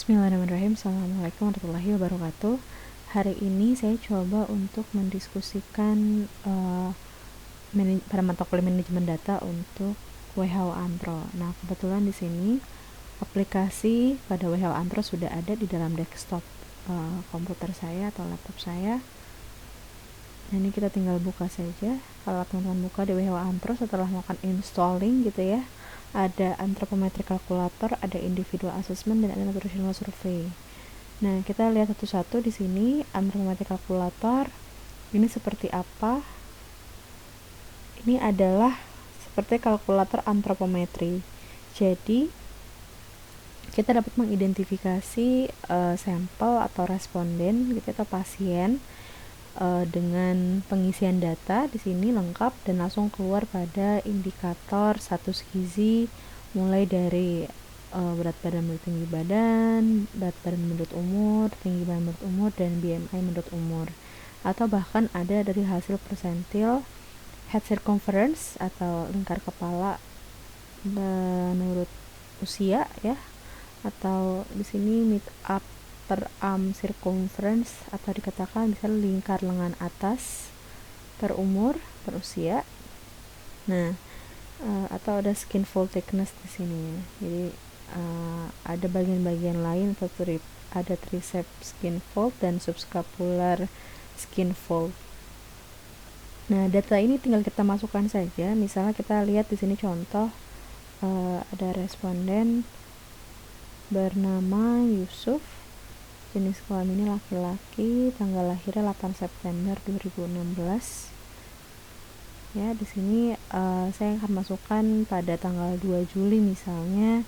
Bismillahirrahmanirrahim. Assalamualaikum warahmatullahi wabarakatuh. Hari ini saya coba untuk mendiskusikan pada mata kuliah manajemen data untuk WHO Antro. Nah, kebetulan di sini aplikasi pada WHO Antro sudah ada di dalam desktop komputer saya atau laptop saya. Nah, ini kita tinggal buka saja. Kalau teman-teman buka di WHO Antro setelah melakukan installing gitu ya, ada anthropometric calculator, ada individual assessment, dan ada nutritional survey. Nah, kita lihat satu-satu di sini. Anthropometric calculator ini seperti apa? Ini adalah seperti kalkulator antropometri. Jadi kita dapat mengidentifikasi sampel atau responden gitu atau pasien dengan pengisian data di sini lengkap dan langsung keluar pada indikator status gizi mulai dari berat badan menurut tinggi badan, berat badan menurut umur, tinggi badan menurut umur, dan BMI menurut umur. Atau bahkan ada dari hasil persentil head circumference atau lingkar kepala menurut usia ya, atau di sini mid up per arm circumference atau dikatakan misalnya lingkar lengan atas per umur, per usia. Nah, atau ada skin fold thickness di sini. Jadi ada bagian-bagian lain atau ada triceps skin fold dan subscapular skin fold. Nah, data ini tinggal kita masukkan saja. Misalnya kita lihat di sini contoh ada responden bernama Yusuf, jenis kelaminnya laki-laki, tanggal lahirnya 8 September 2016. Ya, di sini saya akan masukkan pada tanggal 2 Juli misalnya.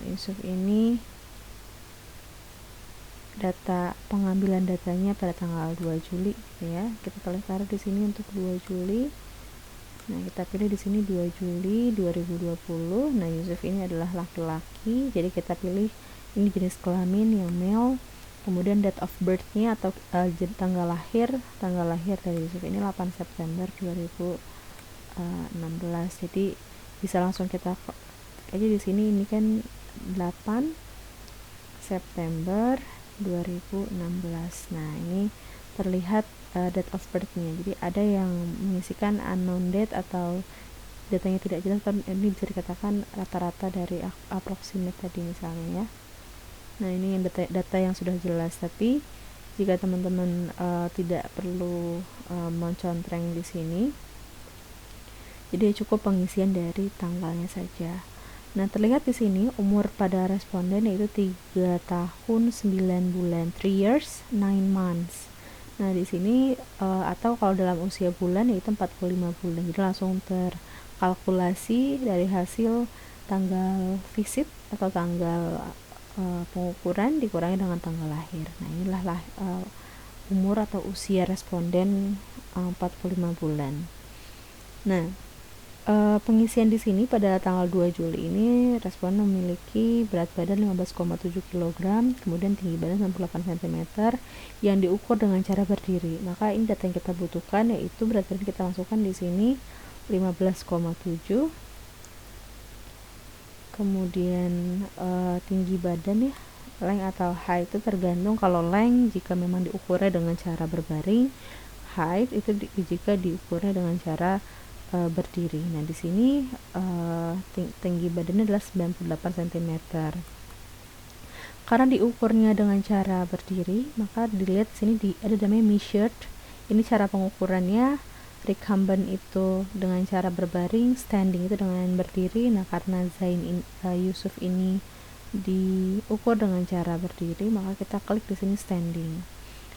Yusuf ini data pengambilan datanya pada tanggal 2 Juli gitu ya. Kita taruh di sini untuk 2 Juli. Nah, kita pilih di sini 2 Juli 2020. Nah, Yusuf ini adalah laki-laki, jadi kita pilih ini jenis kelamin yang male. Kemudian date of birth-nya atau tanggal lahir dari Yusuf ini 8 September 2016. Jadi bisa langsung kita aja di sini, ini kan 8 September 2016. Nah, ini terlihat date of birth-nya. Jadi ada yang mengisikan unknown date atau datanya tidak jelas, kan ini bisa dikatakan rata-rata dari approximate tadi misalnya ya. Nah, ini yang data yang sudah jelas, tapi jika teman-teman tidak perlu mencontreng di sini, jadi cukup pengisian dari tanggalnya saja. Nah, terlihat di sini umur pada responden yaitu 3 tahun 9 bulan, 3 years 9 months. Nah, di sini atau kalau dalam usia bulan yaitu 45 bulan. Jadi langsung terkalkulasi dari hasil tanggal visit atau tanggal pengukuran dikurangi dengan tanggal lahir. Nah, inilah umur atau usia responden 45 bulan. Nah, pengisian di sini pada tanggal 2 Juli ini responden memiliki berat badan 15,7 kg, kemudian tinggi badan 98 cm yang diukur dengan cara berdiri. Maka ini data yang kita butuhkan, yaitu berat badan kita masukkan di sini 15,7. Kemudian tinggi badan ya, length atau height itu tergantung. Kalau length jika memang diukurnya dengan cara berbaring, height itu jika diukurnya dengan cara berdiri. Nah, di sini tinggi badannya adalah 98 cm. Karena diukurnya dengan cara berdiri, maka dilihat sini ada namanya measured. Ini cara pengukurannya. Recumbent itu dengan cara berbaring, standing itu dengan berdiri. Nah, karena Yusuf ini diukur dengan cara berdiri, maka kita klik di sini standing.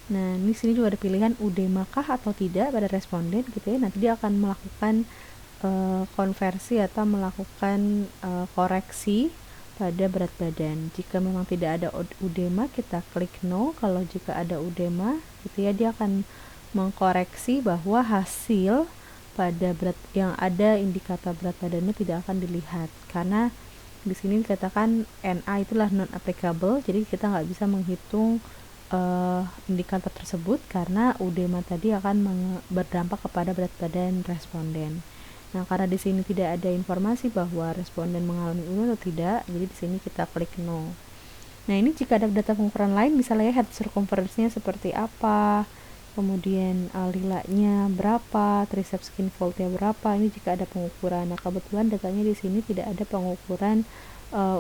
Nah, di sini juga ada pilihan udema kah atau tidak pada responden gitu ya. Nanti dia akan melakukan konversi atau melakukan koreksi pada berat badan. Jika memang tidak ada udema, kita klik no. Kalau jika ada udema gitu ya, dia akan mengkoreksi bahwa hasil pada berat yang ada indikator berat badannya tidak akan dilihat, karena di sini dikatakan NA itulah non applicable. Jadi kita nggak bisa menghitung indikator tersebut karena udema tadi akan berdampak kepada berat badan responden. Nah, karena di sini tidak ada informasi bahwa responden mengalami udema atau tidak, jadi di sini kita klik no. Nah, ini jika ada data pengukuran lain, misalnya head circumference-nya seperti apa, kemudian lilanya berapa, triceps skin fold-nya berapa, ini jika ada pengukuran. Nah, kebetulan datanya di sini tidak ada pengukuran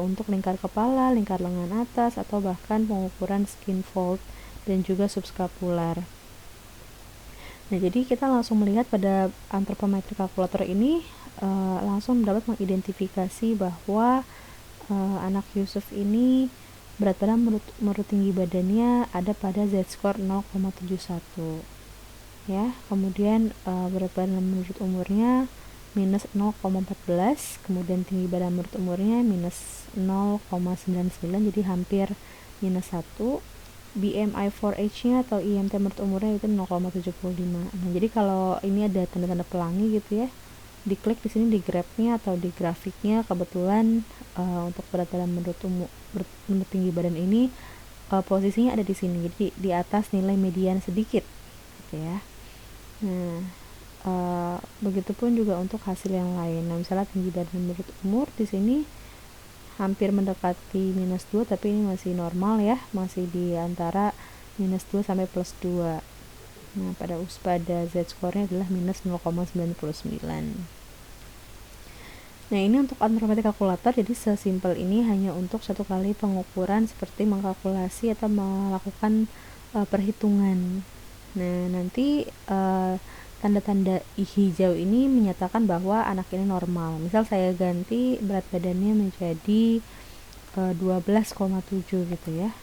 untuk lingkar kepala, lingkar lengan atas, atau bahkan pengukuran skin fold dan juga subscapular. Nah, jadi kita langsung melihat pada anthropometric calculator ini langsung dapat mengidentifikasi bahwa anak Yusuf ini berat badan menurut tinggi badannya ada pada Z-score 0,71 ya. Kemudian berat badan menurut umurnya minus 0,14, kemudian tinggi badan menurut umurnya minus 0,99, jadi hampir minus 1. BMI for age-nya atau IMT menurut umurnya itu 0,75. Nah, jadi kalau ini ada tanda-tanda pelangi gitu ya, diklik di sini di grafnya atau di grafiknya, kebetulan untuk berat badan menurut tinggi badan ini posisinya ada di sini, jadi di atas nilai median sedikit gitu ya. Nah, begitupun juga untuk hasil yang lain. Nah, misalnya tinggi badan menurut umur di sini hampir mendekati minus 2, tapi ini masih normal ya, masih di antara minus 2 sampai plus 2. Nah, pada Z-score-nya adalah minus 0,99. Nah, ini untuk anthropometric calculator, jadi sesimpel ini hanya untuk satu kali pengukuran seperti mengkalkulasi atau melakukan perhitungan. Nah, nanti tanda-tanda hijau ini menyatakan bahwa anak ini normal. Misal saya ganti berat badannya menjadi 12,7 gitu ya.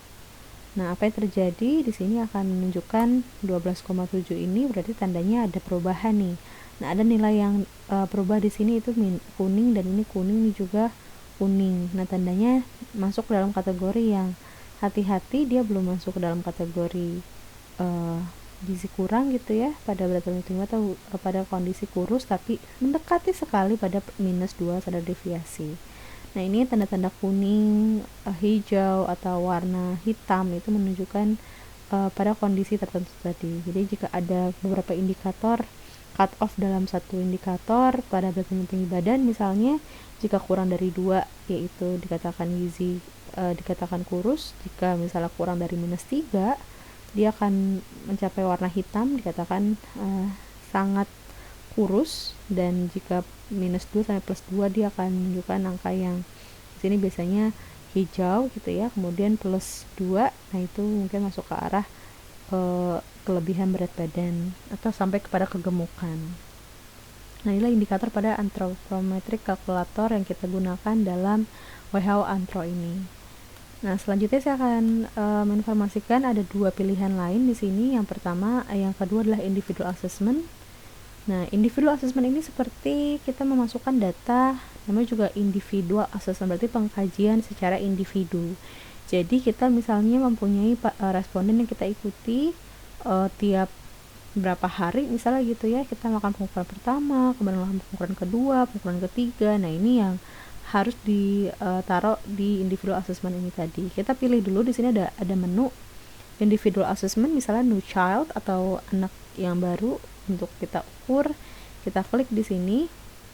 Nah, apa yang terjadi di sini akan menunjukkan 12,7 ini berarti tandanya ada perubahan nih. Nah, ada nilai yang berubah di sini itu kuning, dan ini kuning, ini juga kuning. Nah, tandanya masuk dalam kategori yang hati-hati, dia belum masuk ke dalam kategori gizi kurang gitu ya, pada berat badan tinggi atau pada kondisi kurus, tapi mendekati sekali pada minus 2 standar deviasi. Nah, ini tanda-tanda kuning, hijau, atau warna hitam itu menunjukkan pada kondisi tertentu tadi. Jadi jika ada beberapa indikator cut off dalam satu indikator pada berat badan tinggi badan, misalnya jika kurang dari 2 yaitu dikatakan gizi dikatakan kurus, jika misalnya kurang dari minus 3 dia akan mencapai warna hitam, dikatakan sangat kurus, dan jika minus 2 sampai plus 2 dia akan menunjukkan angka yang di sini biasanya hijau gitu ya. Kemudian plus 2, nah itu mungkin masuk ke arah kelebihan berat badan atau sampai kepada kegemukan. Nah, inilah indikator pada anthropometric calculator yang kita gunakan dalam WHO Anthro ini. Nah, selanjutnya saya akan menginformasikan ada 2 pilihan lain di sini. Yang kedua adalah individual assessment. Nah, individual assessment ini seperti kita memasukkan data, namanya juga individual assessment, berarti pengkajian secara individu. Jadi kita misalnya mempunyai responden yang kita ikuti tiap berapa hari misalnya gitu ya, kita melakukan pengukuran pertama, kemudian melakukan pengukuran kedua, pengukuran ketiga. Nah, ini yang harus ditaruh di individual assessment ini tadi. Kita pilih dulu di sini ada menu individual assessment, misalnya new child atau anak yang baru untuk kita ukur. Kita klik di sini,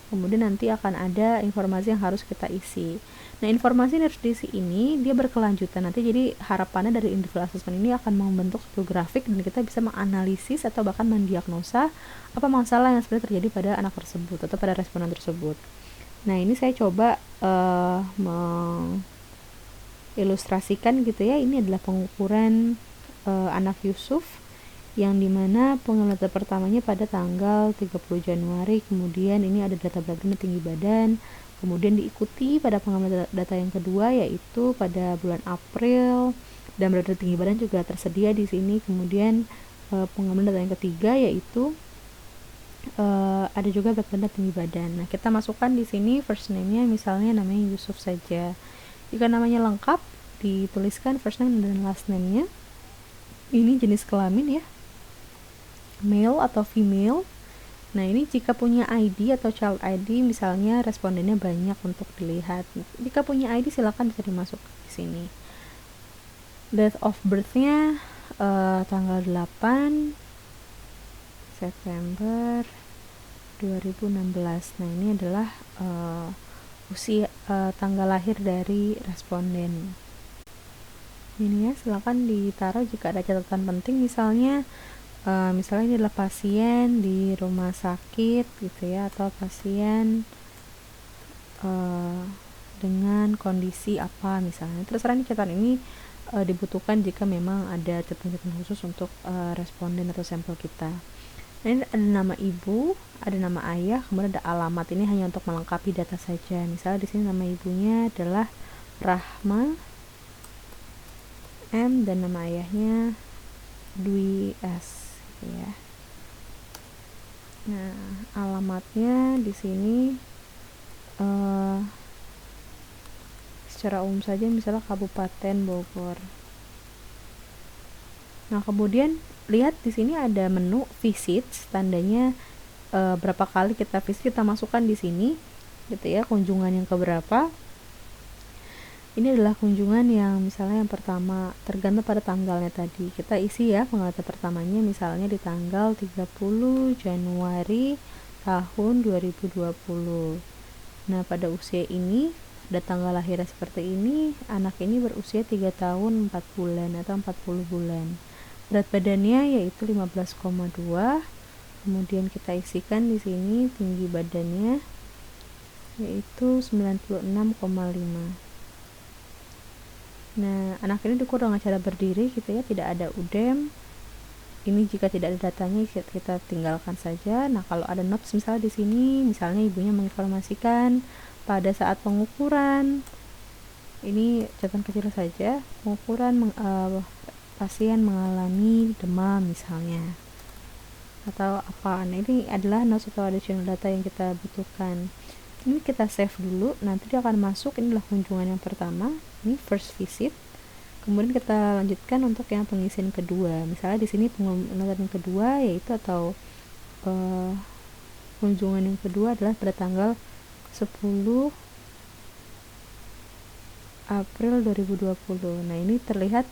kemudian nanti akan ada informasi yang harus kita isi. Nah, informasi yang harus diisi ini dia berkelanjutan nanti, jadi harapannya dari individual assessment ini akan membentuk satu grafik dan kita bisa menganalisis atau bahkan mendiagnosa apa masalah yang sebenarnya terjadi pada anak tersebut atau pada responden tersebut. Nah, ini saya coba mengilustrasikan gitu ya. Ini adalah pengukuran anak Yusuf yang dimana pengambilan data pertamanya pada tanggal 30 Januari, kemudian ini ada data berat badan, tinggi badan, kemudian diikuti pada pengambilan data yang kedua yaitu pada bulan April, dan berat badan, tinggi badan juga tersedia di sini. Kemudian pengambilan data yang ketiga yaitu ada juga berat badan, tinggi badan. Nah, kita masukkan di sini first name-nya, misalnya namanya Yusuf saja. Jika namanya lengkap, dituliskan first name dan last name-nya. Ini jenis kelamin ya, male atau female. Nah, ini jika punya ID atau child ID, misalnya respondennya banyak untuk dilihat. Jika punya ID silakan bisa dimasuk di sini. Date of birth-nya tanggal 8 September 2016. Nah, ini adalah usia tanggal lahir dari responden. ini ya, silakan ditaruh jika ada catatan penting, misalnya ini adalah pasien di rumah sakit gitu ya, atau pasien dengan kondisi apa misalnya, terserah. Ini catatan ini dibutuhkan jika memang ada catatan khusus untuk responden atau sampel kita. Nah, ini ada nama ibu, ada nama ayah, kemudian ada alamat. Ini hanya untuk melengkapi data saja. Misalnya di sini nama ibunya adalah Rahma M dan nama ayahnya Dwi S gitu ya. Nah, alamatnya di sini secara umum saja, misalnya Kabupaten Bogor. Nah, kemudian lihat di sini ada menu visit, tandanya berapa kali kita visit, kita masukkan di sini gitu ya, kunjungan yang keberapa. Ini adalah kunjungan yang misalnya yang pertama, tergantung pada tanggalnya tadi. Kita isi ya penglihatan pertamanya, misalnya di tanggal 30 Januari tahun 2020. Nah, pada usia ini ada tanggal lahirnya seperti ini. Anak ini berusia 3 tahun 4 bulan atau 40 bulan. Berat badannya yaitu 15,2. Kemudian kita isikan di sini tinggi badannya yaitu 96,5. Nah, anak ini diukur dengan cara berdiri gitu ya, tidak ada udem. Ini jika tidak ada datanya kita tinggalkan saja. Nah, kalau ada notes misalnya di sini, misalnya ibunya menginformasikan pada saat pengukuran, ini catatan kecil saja, pengukuran pasien mengalami demam misalnya, atau apa. Nah, ini adalah notes atau additional data yang kita butuhkan. Ini kita save dulu, nanti dia akan masuk. Inilah kunjungan yang pertama, ini first visit. Kemudian kita lanjutkan untuk yang pengisian kedua. Misalnya di sini pengunjungan yang kedua yaitu atau kunjungan yang kedua adalah pada tanggal 10 April 2020. Nah, ini terlihat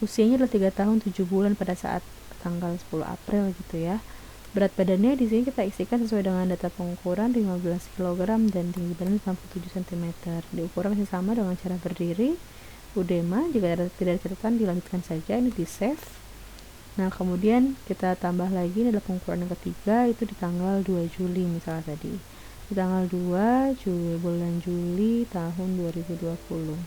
usianya adalah 3 tahun 7 bulan pada saat tanggal 10 April gitu ya. Berat badannya di sini kita isikan sesuai dengan data pengukuran 15 kg dan tinggi badan 97 cm. Diukur masih sama dengan cara berdiri. Udema, jika tidak ada catatan dilanjutkan saja, ini di save. Nah, kemudian kita tambah lagi, ini adalah pengukuran yang ketiga, itu di tanggal 2 Juli misalnya tadi. Di tanggal 2 Juli, bulan Juli tahun 2020.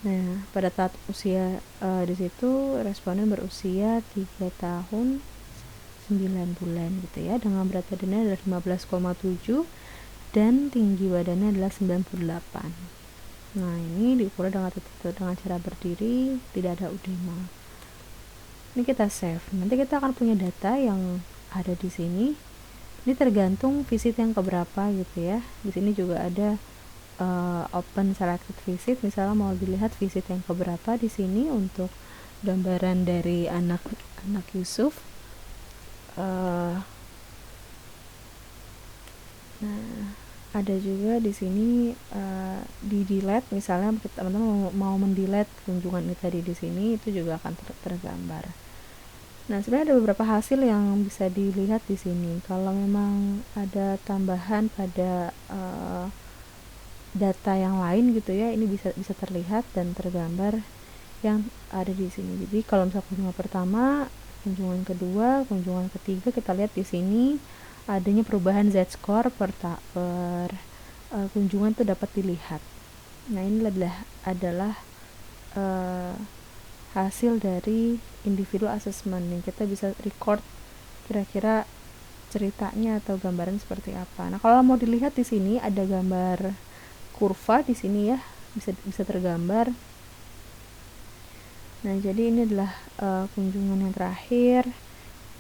Nah, pada saat usia di situ responden berusia 3 tahun 9 bulan gitu ya, dengan berat badannya adalah 15,7 dan tinggi badannya adalah 98. Nah, ini diukur dengan cara berdiri, tidak ada udema. Ini kita save. Nanti kita akan punya data yang ada di sini. Ini tergantung visit yang keberapa gitu ya. Di sini juga ada open selected visit. Misalnya mau dilihat visit yang keberapa di sini untuk gambaran dari anak Yusuf. Nah, ada juga di sini di delete, misalnya teman-teman mau mendelete kunjungan ini tadi, di sini itu juga akan tergambar. Nah, sebenarnya ada beberapa hasil yang bisa dilihat di sini. Kalau memang ada tambahan pada data yang lain gitu ya, ini bisa terlihat dan tergambar yang ada di sini. Jadi kalau misalnya kunjungan pertama, kunjungan kedua, kunjungan ketiga, kita lihat di sini adanya perubahan Z-score per kunjungan itu dapat dilihat. Nah, ini adalah hasil dari individual assessment yang kita bisa record kira-kira ceritanya atau gambaran seperti apa. Nah, kalau mau dilihat di sini ada gambar kurva di sini ya, bisa tergambar. Nah, jadi ini adalah kunjungan yang terakhir.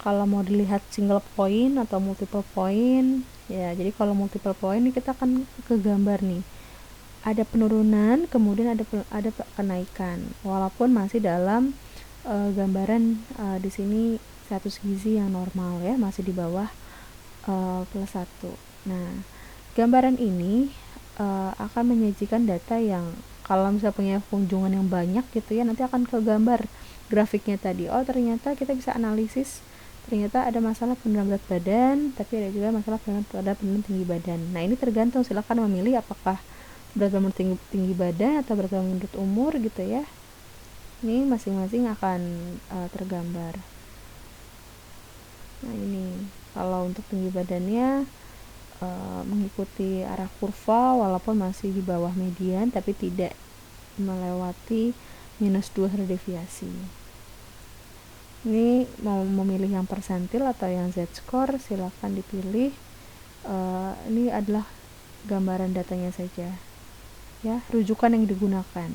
Kalau mau dilihat single point atau multiple point ya, jadi kalau multiple point ini kita akan ke gambar nih, ada penurunan, kemudian ada kenaikan, walaupun masih dalam gambaran di sini status gizi yang normal ya, masih di bawah +1. Nah, gambaran ini akan menyajikan data yang kalau misalnya punya kunjungan yang banyak gitu ya, nanti akan ke gambar grafiknya tadi. Oh, ternyata kita bisa analisis, ternyata ada masalah penurunan berat badan, tapi ada juga masalah pada penurunan tinggi badan. Nah, ini tergantung, silakan memilih apakah berat badan menurut tinggi badan atau berat badan menurut umur gitu ya. Ini masing-masing akan tergambar. Nah ini kalau untuk tinggi badannya mengikuti arah kurva walaupun masih di bawah median tapi tidak melewati -2 deviasi. Ini mau memilih yang persentil atau yang z-score silakan dipilih. Ini adalah gambaran datanya saja ya, rujukan yang digunakan.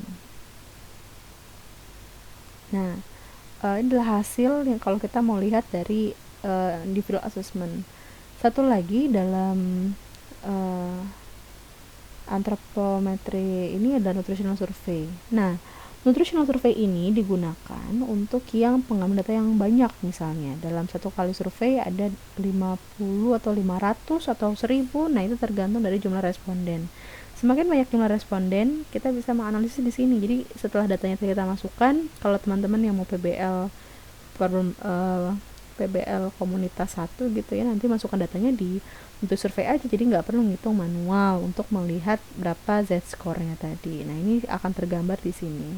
Nah ini adalah hasil yang kalau kita mau lihat dari individual assessment. Satu lagi dalam antropometri ini adalah nutritional survey. Nah, nutritional survey ini digunakan untuk yang pengambil data yang banyak, misalnya dalam satu kali survei ada 50 atau 500 atau 1000. Nah, itu tergantung dari jumlah responden. Semakin banyak jumlah responden, kita bisa menganalisis di sini. Jadi setelah datanya kita masukkan, kalau teman-teman yang mau PBL komunitas 1 gitu ya, nanti masukkan datanya di untuk survei aja, jadi nggak perlu ngitung manual untuk melihat berapa z-score-nya tadi. Nah, ini akan tergambar di sini.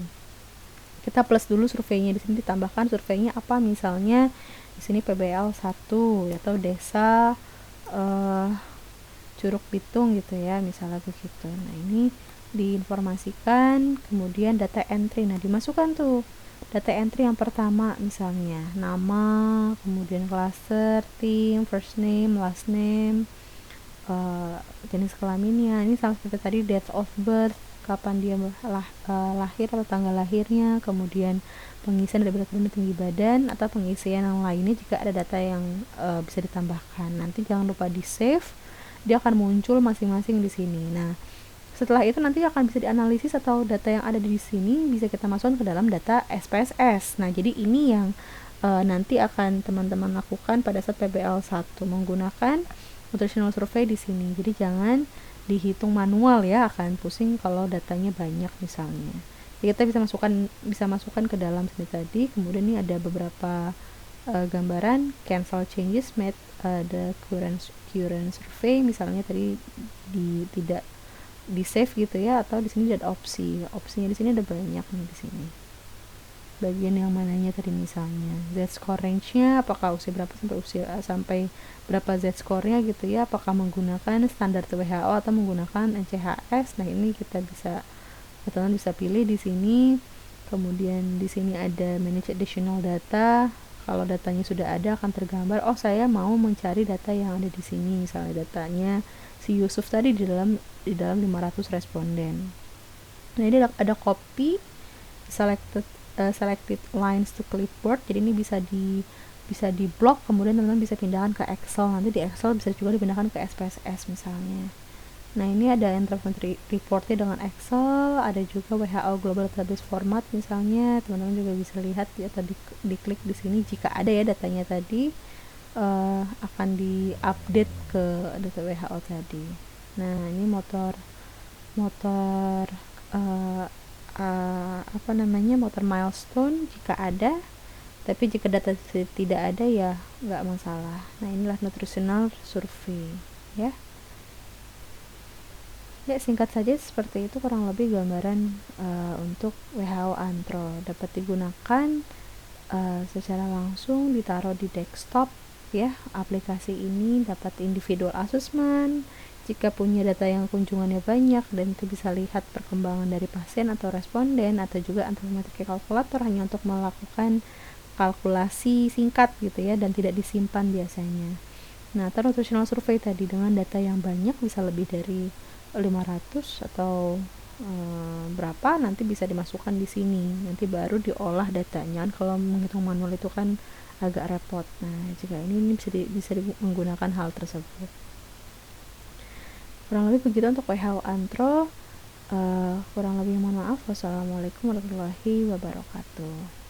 Kita plus dulu surveinya, di sini ditambahkan surveinya apa, misalnya di sini PBL 1 atau desa Curug Pitung gitu ya, misalnya begitu. Nah, ini diinformasikan, kemudian data entry. Nah, dimasukkan tuh data entry yang pertama, misalnya nama, kemudian klaster, tim, first name, last name, jenis kelaminnya. Ini sama seperti tadi, date of birth, kapan dia lahir atau tanggal lahirnya, kemudian pengisian dari berat badan dan tinggi badan, atau pengisian yang lainnya jika ada data yang bisa ditambahkan. Nanti jangan lupa di save, dia akan muncul masing-masing di sini. Nah, setelah itu nanti akan bisa dianalisis atau data yang ada di sini bisa kita masukkan ke dalam data SPSS. Nah, jadi ini yang nanti akan teman-teman lakukan pada saat PBL 1 menggunakan nutritional survey di sini. Jadi jangan dihitung manual ya, akan pusing kalau datanya banyak misalnya. Jadi kita bisa masukkan ke dalam sini tadi. Kemudian ini ada beberapa gambaran cancel changes made the current survey, misalnya tadi tidak di save gitu ya, atau di sini ada opsinya di sini ada banyak nih, di sini bagian yang mananya tadi, misalnya z-score range-nya apakah usia berapa sampai berapa z-score-nya gitu ya, apakah menggunakan standar WHO atau menggunakan NCHS. Nah, ini kita teman-teman bisa pilih di sini. Kemudian di sini ada manage additional data. Kalau datanya sudah ada akan tergambar, oh saya mau mencari data yang ada di sini, misalnya datanya si Yusuf tadi di dalam 500 responden. Nah, ini ada copy selected lines to clipboard. Jadi ini bisa di blok, kemudian teman-teman bisa pindahkan ke Excel. Nanti di Excel bisa juga dipindahkan ke SPSS misalnya. Nah, ini ada antropometry reportnya dengan Excel, ada juga WHO Global Database Format misalnya, teman-teman juga bisa lihat ya, atau diklik di sini jika ada ya datanya tadi akan diupdate ke data WHO tadi. Nah, ini motor motor milestone jika ada, tapi jika data tidak ada ya nggak masalah. Nah, inilah nutritional survey ya. Ya, singkat saja seperti itu kurang lebih gambaran untuk WHO Antro. Dapat digunakan secara langsung, ditaruh di desktop ya. Aplikasi ini dapat individual assessment jika punya data yang kunjungannya banyak, dan itu bisa lihat perkembangan dari pasien atau responden, atau juga antropometric calculator hanya untuk melakukan kalkulasi singkat gitu ya, dan tidak disimpan biasanya. Nah, atau nutritional survey tadi dengan data yang banyak, bisa lebih dari 500 atau berapa, nanti bisa dimasukkan di sini, nanti baru diolah datanya. Kalau menghitung manual itu kan agak repot. Nah, jika ini bisa menggunakan hal tersebut. Kurang lebih begitu untuk WHO Antro. Kurang lebih mohon maaf. Wassalamualaikum warahmatullahi wabarakatuh.